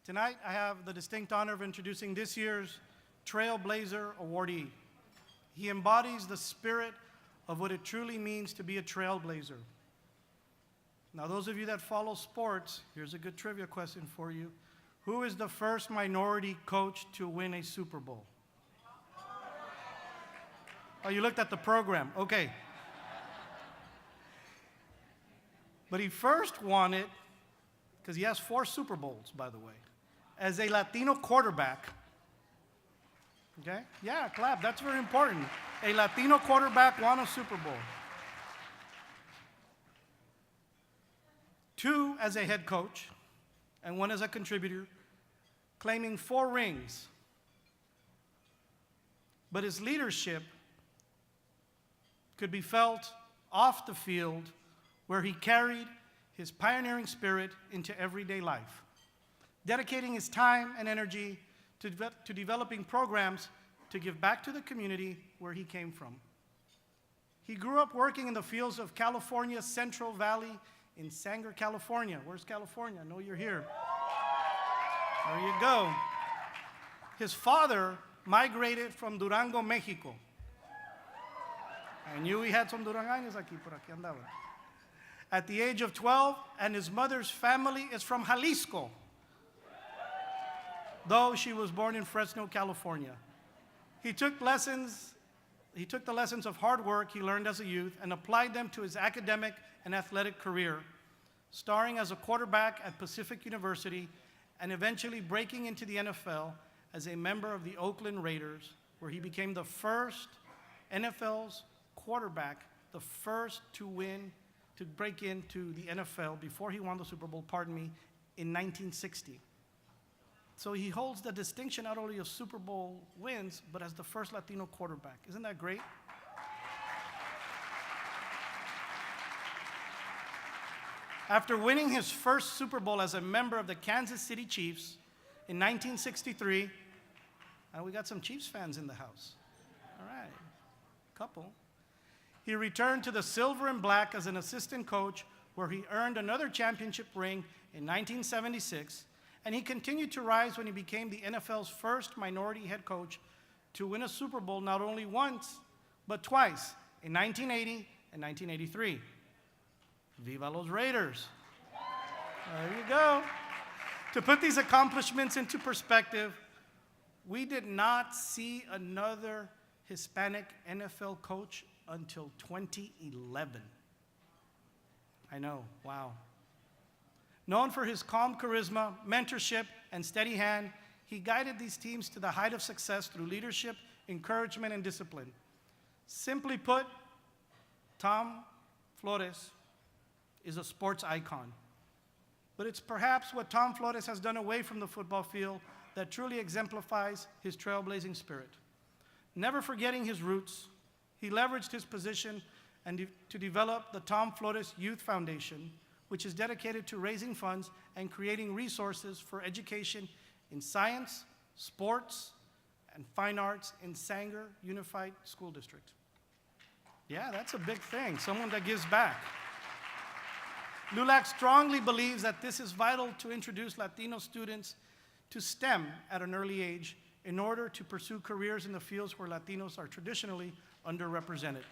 Tonight, I have the distinct honor of introducing this year's Trailblazer Awardee. He embodies the spirit of what it truly means to be a trailblazer. Now, those of you that follow sports, here's a good trivia question for you. Who is the first minority coach to win a Super Bowl? Oh, you looked at the program. Okay. But he first won it, because he has 4 Super Bowls, by the way, as a Latino quarterback. Okay? Yeah, clap. That's very important. A Latino quarterback won a Super Bowl. 2 as a head coach, and 1 as a contributor, claiming 4 rings. But his leadership could be felt off the field, where he carried his pioneering spirit into everyday life, dedicating his time and energy to developing programs to give back to the community where he came from. He grew up working in the fields of California's Central Valley in Sanger, California. Where's California? I know you're here. There you go. His father migrated from Durango, Mexico. I knew we had some Duranganos aquí, por aquí andaba. At the age of 12, and his mother's family is from Jalisco, though she was born in Fresno, California. He took the lessons of hard work he learned as a youth and applied them to his academic and athletic career, starring as a quarterback at Pacific University and eventually breaking into the NFL as a member of the Oakland Raiders, where he became the first NFL's quarterback, the first to break into the NFL before he won the Super Bowl, in 1960. So he holds the distinction not only of Super Bowl wins, but as the first Latino quarterback. Isn't that great? After winning his first Super Bowl as a member of the Kansas City Chiefs in 1963, we got some Chiefs fans in the house. All right, couple. He returned to the Silver and Black as an assistant coach, where he earned another championship ring in 1976, and he continued to rise when he became the NFL's first minority head coach to win a Super Bowl not only once, but twice, in 1980 and 1983. Viva los Raiders. There you go. To put these accomplishments into perspective, we did not see another Hispanic NFL coach until 2011. I know, wow. Known for his calm charisma, mentorship, and steady hand, he guided these teams to the height of success through leadership, encouragement, and discipline. Simply put, Tom Flores is a sports icon. But it's perhaps what Tom Flores has done away from the football field that truly exemplifies his trailblazing spirit. Never forgetting his roots, he leveraged his position to develop the Tom Flores Youth Foundation, which is dedicated to raising funds and creating resources for education in science, sports, and fine arts in Sanger Unified School District. Yeah, that's a big thing, someone that gives back. LULAC strongly believes that this is vital to introduce Latino students to STEM at an early age in order to pursue careers in the fields where Latinos are traditionally underrepresented.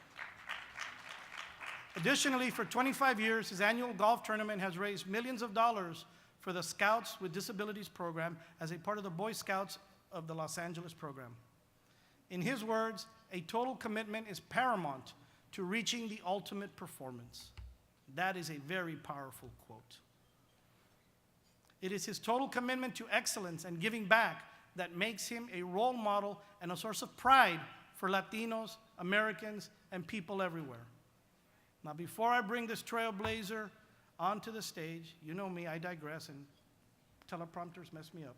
Additionally, for 25 years, his annual golf tournament has raised millions of dollars for the Scouts with Disabilities program as a part of the Boy Scouts of the Los Angeles program. In his words, a total commitment is paramount to reaching the ultimate performance. That is a very powerful quote. It is his total commitment to excellence and giving back that makes him a role model and a source of pride for Latinos, Americans, and people everywhere. Now, before I bring this trailblazer onto the stage, you know me, I digress, and teleprompters mess me up.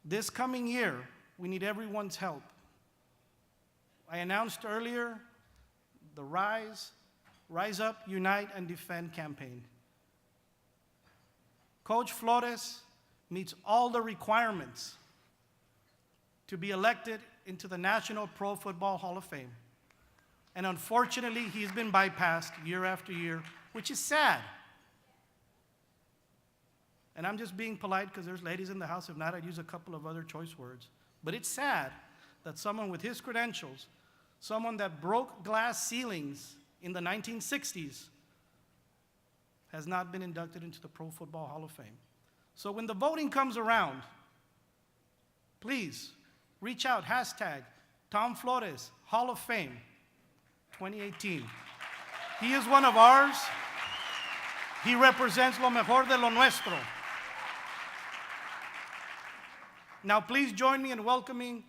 This coming year, we need everyone's help. I announced earlier the Rise Up, Unite, and Defend campaign. Coach Flores meets all the requirements to be elected into the National Pro Football Hall of Fame. And unfortunately, he's been bypassed year after year, which is sad. and I'm just being polite because there's ladies in the house. If not, I'd use a couple of other choice words. But it's sad that someone with his credentials, someone that broke glass ceilings in the 1960s, has not been inducted into the Pro Football Hall of Fame. So when the voting comes around, please reach out, hashtag Tom Flores Hall of Fame 2018. He is one of ours. He represents lo mejor de lo nuestro. Now please join me in welcoming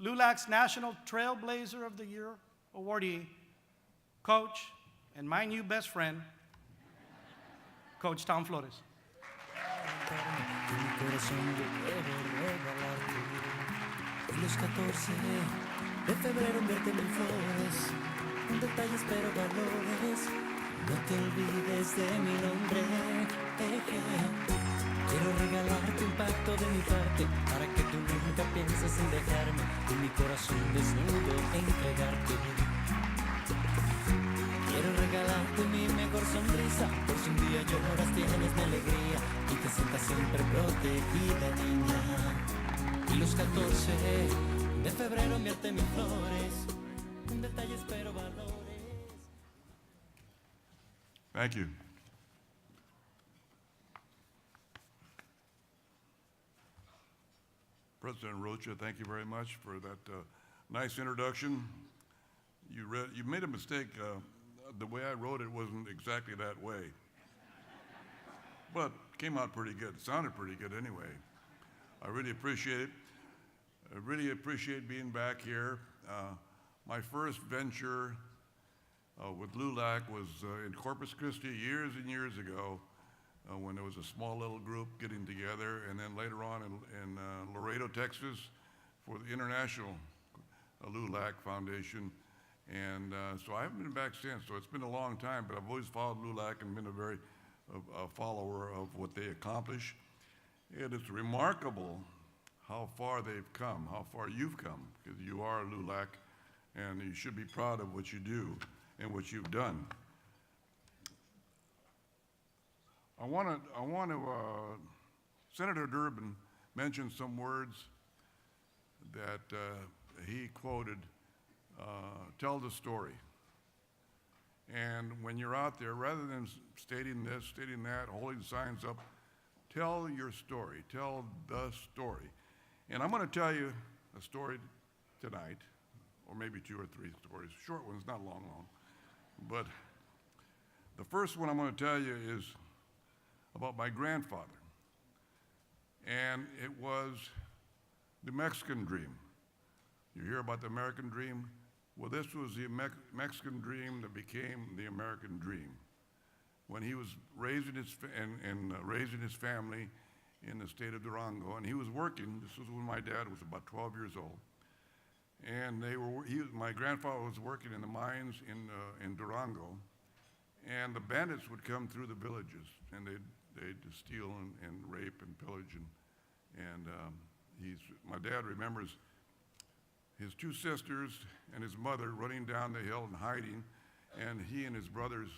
LULAC's National Trailblazer of the Year awardee, Coach, and my new best friend, Coach Tom Flores. Los 14 de febrero enviarte mil flores, un detalles pero valores, no te olvides de mi nombre. Quiero regalarte un pacto de mi parte, para que tú nunca pienses en dejarme, y mi corazón desnudo entregarte. Quiero regalarte mi mejor sonrisa, por si un día lloras tienes mi alegría, y te sientas siempre protegida, niña. Y los 14 de febrero enviarte mis flores, un detalles pero valores. Thank you. President Rocha, thank you very much for that nice introduction. You made a mistake. The way I wrote it wasn't exactly that way. But it came out pretty good. It sounded pretty good anyway. I really appreciate it. I really appreciate being back here. My first venture with LULAC was in Corpus Christi years and years ago when there was a small little group getting together, and then later on in Laredo, Texas for the International LULAC Foundation. And so I haven't been back since, so it's been a long time, but I've always followed LULAC and been a follower of what they accomplish. It is remarkable how far they've come, how far you've come, because you are LULAC, and you should be proud of what you do and what you've done. I want to Senator Durbin mentioned some words that he quoted, tell the story. And when you're out there, rather than stating this, stating that, holding signs up, tell your story, tell the story. And I'm going to tell you a story tonight, or maybe 2 or 3 stories, short ones, not long. But the first one I'm going to tell you is about my grandfather. And it was the Mexican dream. You hear about the American dream? Well, this was the Mexican dream that became the American dream. When he was raising raising his family in the state of Durango, and he was working. This was when my dad was about 12 years old, and my grandfather was working in the mines in Durango, and the bandits would come through the villages, and they'd steal and rape and pillage, and my dad remembers his 2 sisters and his mother running down the hill and hiding, and he and his brothers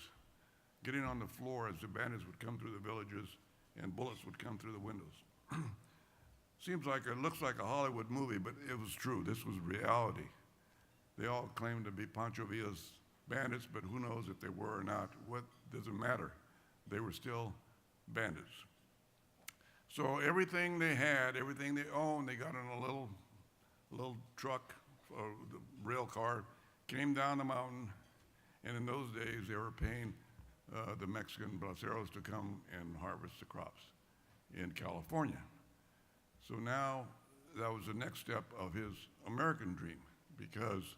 getting on the floor as the bandits would come through the villages and bullets would come through the windows. It looks like a Hollywood movie, but it was true. This was reality. They all claimed to be Pancho Villa's bandits, but who knows if they were or not. What doesn't matter? They were still bandits. So everything they had, everything they owned, they got in a little truck, the rail car, came down the mountain, and in those days they were paying the Mexican braceros to come and harvest the crops in California. So now that was the next step of his American dream, because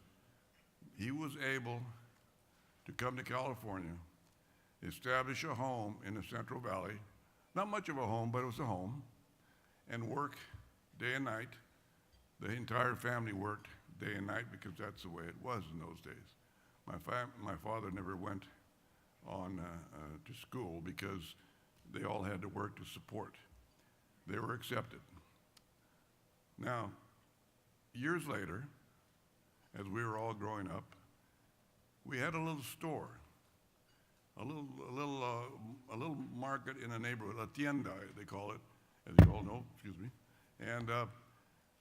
he was able to come to California, establish a home in the Central Valley, not much of a home, but it was a home, and work day and night. The entire family worked day and night because that's the way it was in those days. My father never went on to school because they all had to work to support. They were accepted. Now, years later, as we were all growing up, we had a little store, a little a little market in a neighborhood, a tienda, they call it, as you all know, excuse me. And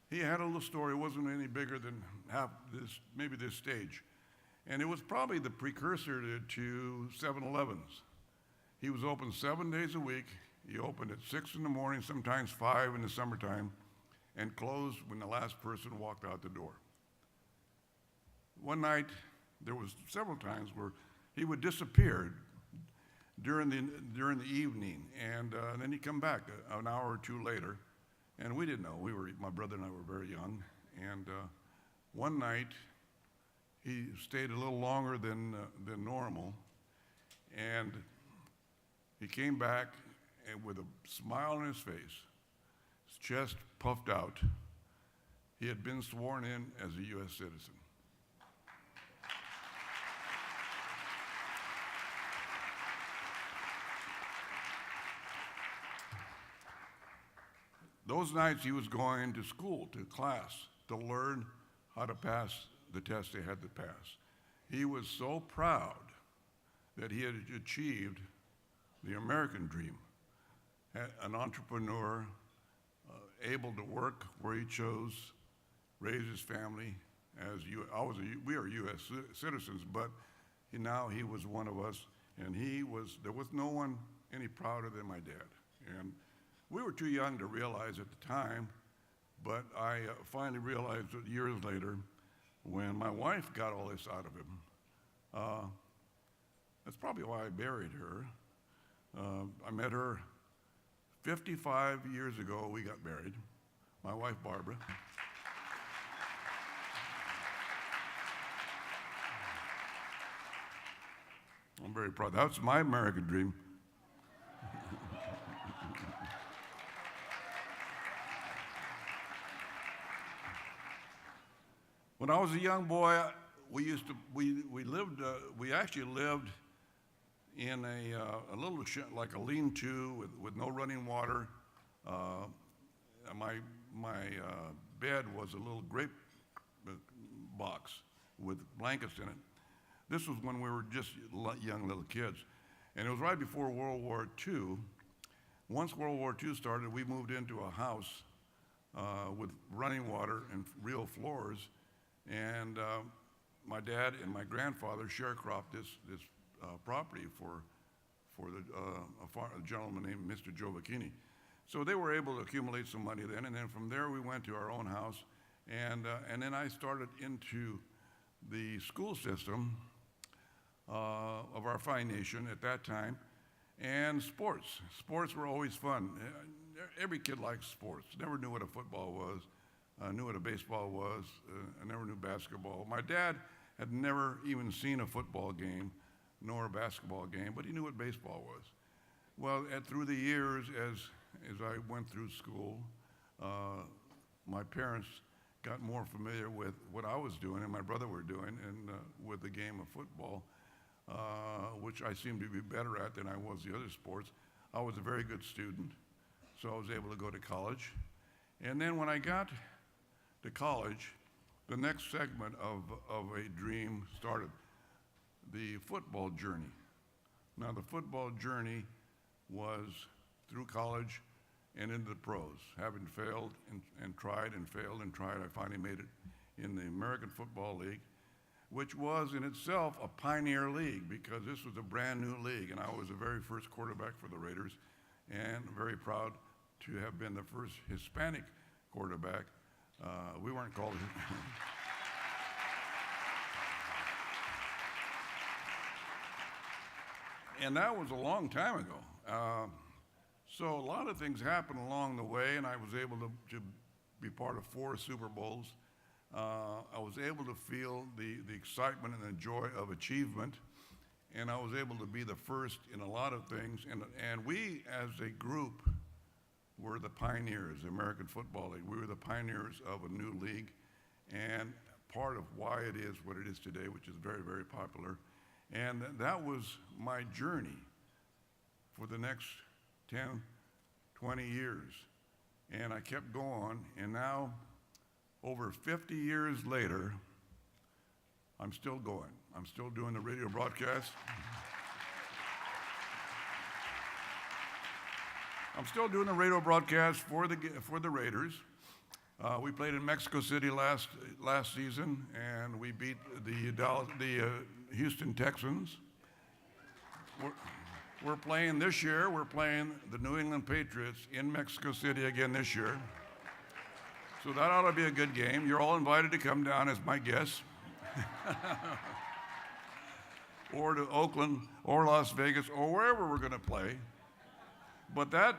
he had a little store. It wasn't any bigger than half this, maybe this stage. And it was probably the precursor to 7-Elevens. He was open 7 days a week. He opened at 6 in the morning, sometimes 5 in the summertime, and closed when the last person walked out the door. One night, there was several times where he would disappear during the evening, and then he'd come back an hour or two later, and we didn't know. My brother and I were very young, and one night, he stayed a little longer than normal, and he came back and with a smile on his face, his chest puffed out. He had been sworn in as a U.S. citizen. Those nights he was going to school, to class, to learn how to pass the test they had to pass. He was so proud that he had achieved the American dream. An entrepreneur, able to work where he chose, raise his family. We are U.S. citizens, but now he was one of us, and there was no one any prouder than my dad. And we were too young to realize at the time, but I finally realized it years later when my wife got all this out of him. That's probably why I buried her. I met her 55 years ago. We got married, my wife Barbara. I'm very proud. That's my American dream. When I was a young boy, we actually lived in a little like a lean-to with no running water. My bed was a little grape box with blankets in it. This was when we were just young little kids, and it was right before World War II. Once World War II started, we moved into a house with running water and real floors. And my dad and my grandfather sharecropped this property for a gentleman named Mr. Giovacchini. So they were able to accumulate some money then, and then from there we went to our own house, and then I started into the school system of our fine nation at that time, and sports. Sports were always fun. Every kid liked sports. Never knew what a football was. I knew what a baseball was. I never knew basketball. My dad had never even seen a football game nor a basketball game, but he knew what baseball was. Well, through the years, as I went through school, my parents got more familiar with what I was doing and my brother were doing, and with the game of football, which I seemed to be better at than I was the other sports. I was a very good student, so I was able to go to college. And then when I got to college, the next segment of a dream started, the football journey. Now, the football journey was through college and into the pros. Having failed and tried and failed and tried, I finally made it in the American Football League, which was in itself a pioneer league because this was a brand new league, and I was the very first quarterback for the Raiders, and very proud to have been the first Hispanic quarterback. We weren't called and that was a long time ago. So a lot of things happened along the way, and I was able to be part of 4 Super Bowls. I was able to feel the excitement and the joy of achievement, and I was able to be the first in a lot of things. And we, as a group, were the pioneers, the American Football League. We were the pioneers of a new league, and part of why it is what it is today, which is very, very popular. And that was my journey for the next 10, 20 years. And I kept going, and now, over 50 years later, I'm still going. I'm still doing the radio broadcast. I'm still doing the radio broadcast for the Raiders. We played in Mexico City last season, and we beat the Houston Texans. We're playing this year. We're playing the New England Patriots in Mexico City again this year. So that ought to be a good game. You're all invited to come down as my guests. Or to Oakland or Las Vegas or wherever we're going to play. But that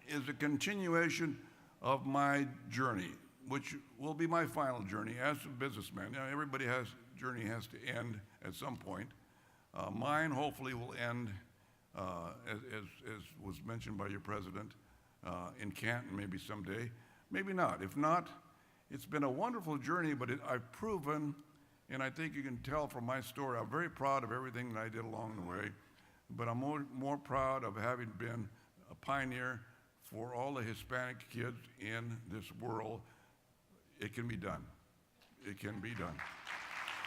is a continuation of my journey, which will be my final journey as a businessman. You know, everybody's journey has to end at some point. Mine hopefully will end, as was mentioned by your president, in Canton maybe someday. Maybe not. If not, it's been a wonderful journey, but I've proven, and I think you can tell from my story, I'm very proud of everything that I did along the way, but I'm more proud of having been a pioneer for all the Hispanic kids in this world. It can be done. It can be done.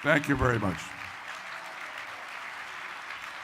Thank you very much.